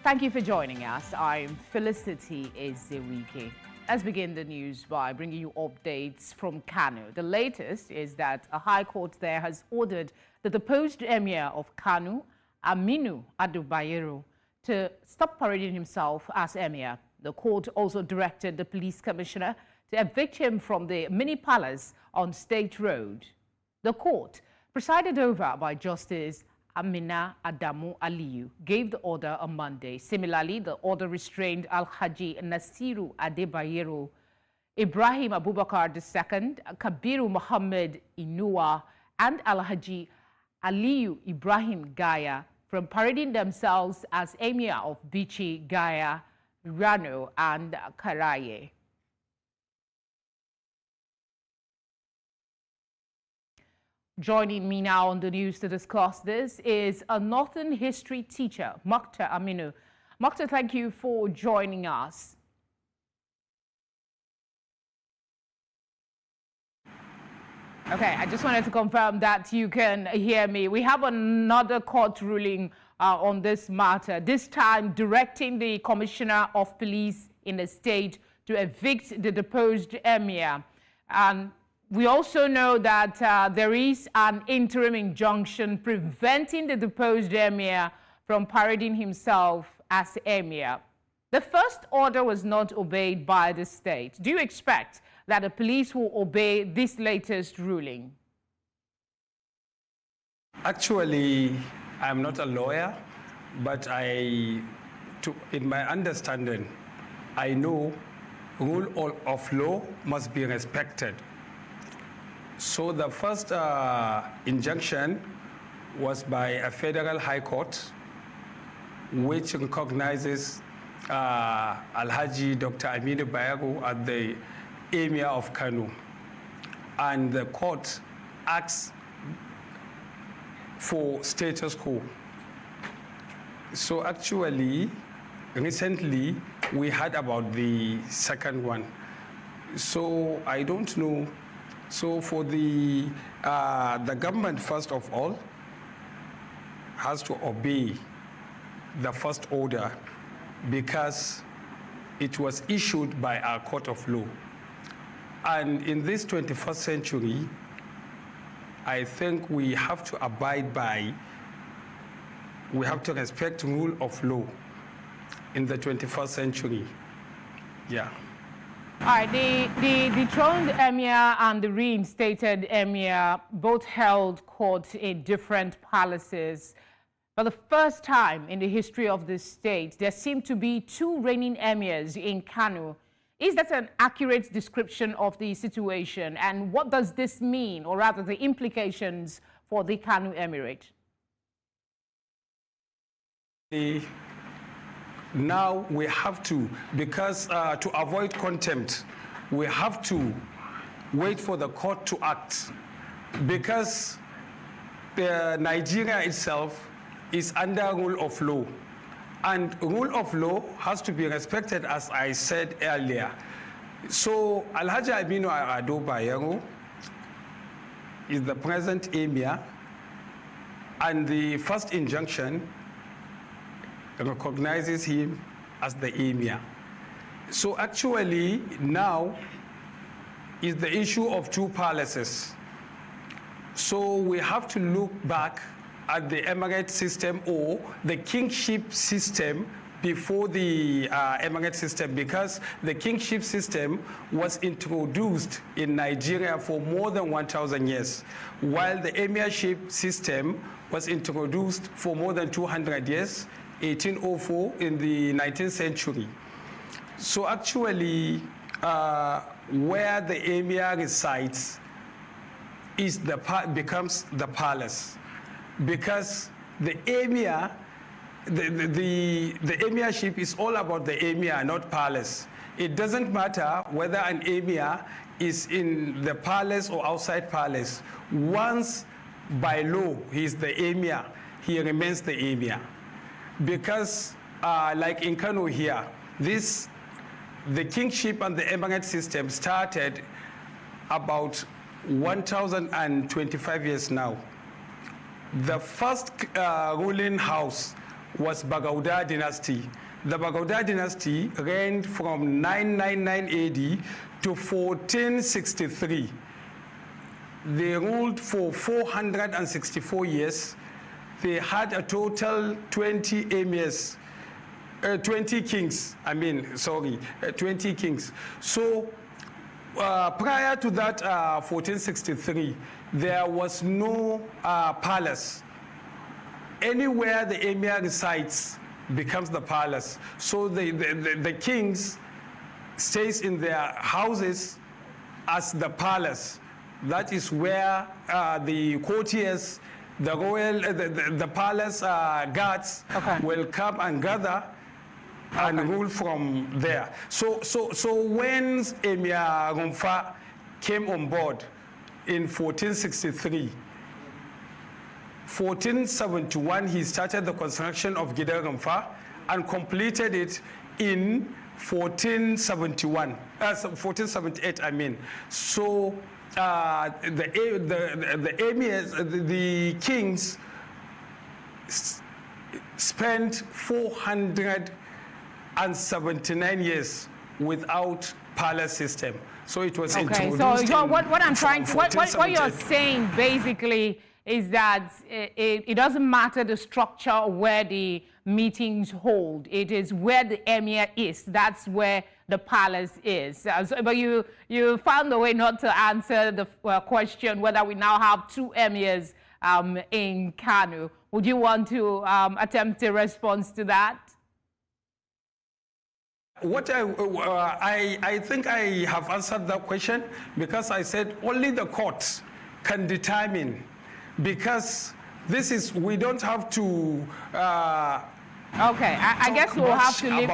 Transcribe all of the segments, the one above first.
Thank you for joining us. I'm Felicity Ezewike. Let's begin the news by bringing you updates from Kano. The latest is that a high court there has ordered the deposed Emir of Kano, Aminu Ado Bayero, to stop parading himself as Emir. The court also directed the police commissioner to evict him from the mini palace on State Road. The court, presided over by Justice Amina Adamu Aliyu, gave the order on Monday. Similarly, the order restrained Alhaji Nasiru Ado Bayero, Ibrahim Abubakar II, Kabiru Muhammad Inuwa, and Alhaji Aliyu Ibrahim Gaya from parading themselves as Emir of Bichi, Gaya, Rano, and Karaye. Joining me now on the news to discuss this is a Northern history teacher, Mukhtar Aminu. Mukhtar, thank you for joining us. Okay, I just wanted to confirm that you can hear me. We have another court ruling on this matter, this time directing the Commissioner of Police in the state to evict the deposed Emir. We also know that there is an interim injunction preventing the deposed Emir from parading himself as Emir. The first order was not obeyed by the state. Do you expect that the police will obey this latest ruling? Actually, I'm not a lawyer, but in my understanding, I know rule of law must be respected. So the first injunction was by a federal high court, which recognizes Alhaji Dr. Aminu Ado Bayero as the Emir of Kano. And the court asks for status quo. So actually, recently, we heard about the second one. So I don't know. So for the government, first of all, has to obey the first order because it was issued by our court of law. And in this 21st century, I think we have to abide by, we have to respect rule of law in the 21st century. Yeah. All right, the dethroned Emir and the reinstated Emir both held court in different palaces. For the first time in the history of the state, there seem to be two reigning Emirs in Kano. Is that an accurate description of the situation? And what does this mean, or rather the implications for the Kano Emirate? Now we have to, because to avoid contempt, we have to wait for the court to act, because Nigeria itself is under rule of law, and rule of law has to be respected, as I said earlier. So Alhaji Aminu Ado Bayero is the present Emir, and the first injunction recognizes him as the Emir. So actually now is the issue of two palaces. So we have to look back at the emirate system or the kingship system before the emirate system, because the kingship system was introduced in Nigeria for more than 1,000 years, while the emirship system was introduced for more than 200 years, 1804 in the 19th century. So actually, where the Emir resides becomes the palace, because the Emir, the Emirship is all about the Emir, not palace. It doesn't matter whether an Emir is in the palace or outside palace. Once by law he is the Emir, he remains the Emir. Because like in Kano here, the kingship and the emirate system started about 1,025 years now. The first ruling house was Bagauda dynasty. The Bagauda dynasty reigned from 999 AD to 1463. They ruled for 464 years. They had a total 20 emirs, 20 kings, 20 kings. So prior to that 1463, there was no palace. Anywhere the emir resides becomes the palace. So the kings stays in their houses as the palace. That is where the courtiers, the royal, the palace guards will come and gather and rule from there. So when Emir Rumfa came on board in 1463, 1471 he started the construction of Gida Rumfa and completed it in 1478. So the emirs, the kings spent 479 years without palace system. So it was introduced. So what I'm trying to, what you're saying basically is that it doesn't matter the structure where the meetings hold. It is where the emir is. That's where the palace is. But you found a way not to answer the question whether we now have two emirs in Kano. Would you want to attempt a response to that? What I think I have answered that question, because I said only the courts can determine, because this is, we don't have to okay, I guess we'll have to leave.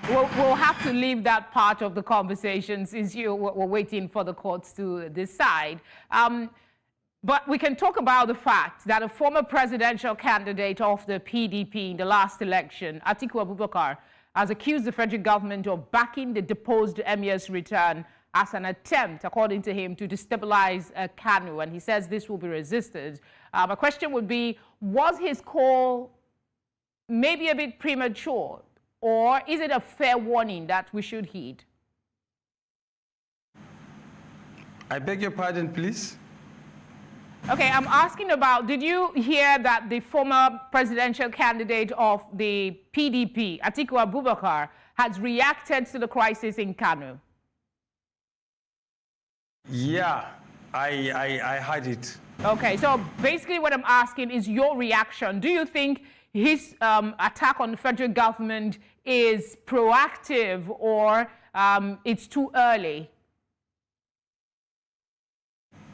We'll have to leave that part of the conversation since we're waiting for the courts to decide. But we can talk about the fact that a former presidential candidate of the PDP in the last election, Atiku Abubakar, has accused the federal government of backing the deposed emir's return as an attempt, according to him, to destabilize Kano, and he says this will be resisted. My question would be, was his call maybe a bit premature, or is it a fair warning that we should heed? I beg your pardon, please? Okay, I'm asking about, did you hear that the former presidential candidate of the PDP, Atiku Abubakar, has reacted to the crisis in Kano? Yeah, I heard it. Okay, so basically what I'm asking is your reaction. Do you think his attack on the federal government is proactive, or it's too early?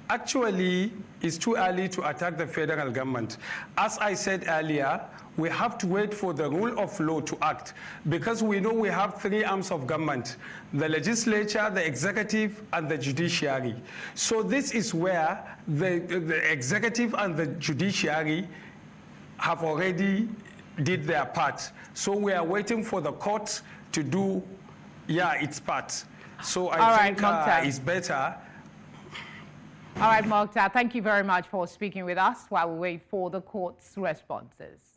Actually, it's too early to attack the federal government. As I said earlier, we have to wait for the rule of law to act, because we know we have three arms of government: the legislature, the executive, and the judiciary. So this is where the executive and the judiciary have already did their part. So we are waiting for the court to do, its part. So I think it's better. All right, Mukhtar, thank you very much for speaking with us while we wait for the court's responses.